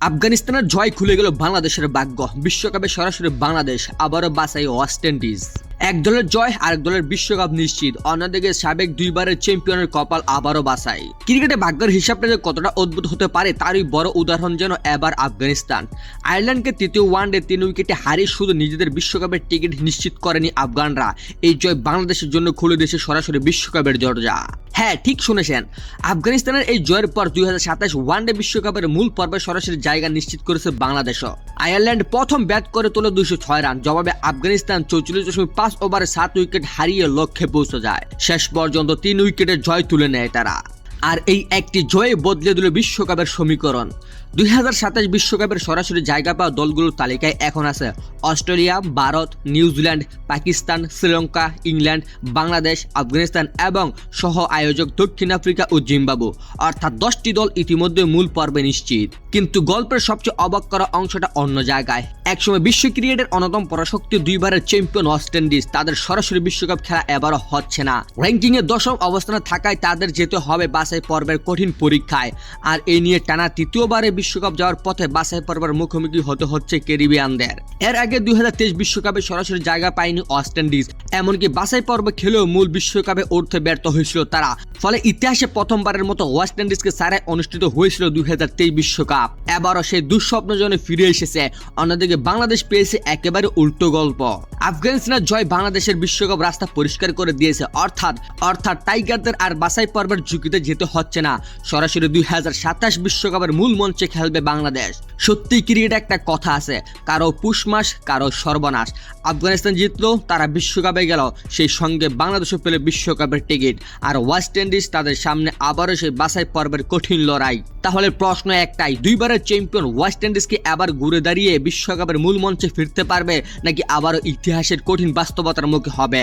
আফগানিস্তানের জয় খুলে গেল বাংলাদেশের ভাগ্য। বিশ্বকাপে সরাসরি বাংলাদেশ, আবারও বাছাই ওয়েস্ট ইন্ডিজ। এক দলের জয়, আরেক দলের বিশ্বকাপ নিশ্চিত। অন্যদিকে সাবেক দুইবারের চ্যাম্পিয়নের কপাল আবারও বাছাই। ক্রিকেটে ভাগ্যের হিসাবটা যে কতটা অদ্ভুত হতে পারে তারই বড় উদাহরণ যেন এবার আফগানিস্তান। আয়ারল্যান্ডকে তৃতীয় ওয়ানডে 3 উইকেটে হারিয়ে শুধু নিজেদের বিশ্বকাপের টিকিট নিশ্চিত করেনি আফগানরা, এই জয় বাংলাদেশের জন্য খুলে দিয়েছে সরাসরি বিশ্বকাপের দরজা। হ্যাঁ, ঠিক শুনেছেন, আফগানিস্তানের এই জয়ের পর 2027 ওয়ানডে বিশ্বকাপের মূল পর্বে সরাসরি জায়গা নিশ্চিত করেছে বাংলাদেশও। আয়ারল্যান্ড প্রথম ব্যাট করে তোলে 206 রান, জবাবে আফগানিস্তান 44.5 ওভারে 7 উইকেট হারিয়ে লক্ষ্যে পৌঁছে যায়। শেষ পর্যন্ত 3 উইকেটের জয় তুলে নেয় তারা। আর এই একটি জয়ে বদলে দিল বিশ্বকাপের সমীকরণ। 2027 বিশ্বকাপের সরাসরি জায়গা পাওয়া দলগুলোর তালিকায় এখন আছে Australia, Bharat, New Zealand, Pakistan, Sri Lanka, England, Bangladesh, Afghanistan এবং সহ আয়োজক দক্ষিণ আফ্রিকা ও জিম্বাবু। অর্থাৎ 10টি দল ইতিমধ্যে মূল পর্বে নিশ্চিত। কিন্তু গল্পের সবচেয়ে অবাক করা অংশটা অন্য জায়গায়। একসময় বিশ্ব ক্রিকেটের অন্যতম পরাশক্তি দুইবারের চ্যাম্পিয়ন ওয়েস্ট ইন্ডিজ, তাদের সরাসরি বিশ্বকাপ খেলা এবারও হচ্ছে না। র্যাঙ্কিংয়ে 10ম অবস্থানে থাকায় তাদের যেতে হবে বাছাই পর্বের কঠিন পরীক্ষায়। আর এই নিয়ে টানা তৃতীয়বারে বিশ্বকাপ যাওয়ার পথে বাছাই পর্বের মুখোমুখি হতে হচ্ছে ক্যারিবিয়ানদের। এর আগে 2023 বিশ্বকাপে সরাসরি জায়গা পায়নি ওয়েস্ট ইন্ডিজ, এমনকি বাছাই পর্বে খেলেও মূল বিশ্বকাপে উঠতে ব্যর্থ হয়েছিল তারা। ফলে ইতিহাসে প্রথমবারের মতো ওয়েস্ট ইন্ডিজকে ছাড়াই অনুষ্ঠিত হয়েছিল 2023 বিশ্বকাপ। এবারও সেই দুঃস্বপ্ন জনে ফিরে এসেছে। অন্যদিকে বাংলাদেশ পেয়েছে একেবারে উল্টো গল্প। আফগানিস্তানের জয় বাংলাদেশের বিশ্বকাপ রাস্তা পরিষ্কার করে দিয়েছে। অর্থাৎ টাইগারদের আর বাছাই পর্বের ঝুঁকিতে যেতে হচ্ছে না। সরাসরি 2027 বিশ্বকাপের মূল মঞ্চে খেলবে বাংলাদেশ। সত্যি ক্রিকেটে একটা কথা আছে, কারো পুষ মাস, কারো সর্বনাশ। আফগানিস্তান জিতলো, তারা বিশ্বকাপে গেল, সেই সঙ্গে বাংলাদেশও পেলে বিশ্বকাপের টিকিট। আর ওয়েস্ট ইন্ডিজ তাদের সামনে আবারও সেই বাছাই পর্বের কঠিন লড়াই। তাহলে প্রশ্ন একটাই, দুইবারের চ্যাম্পিয়ন ওয়েস্ট ইন্ডিজকে আবার ঘুরে দাঁড়িয়ে বিশ্বকাপের মূল মঞ্চে ফিরতে পারবে, নাকি আবারও ইতিহাসের কঠিন বাস্তবতার মুখে হবে?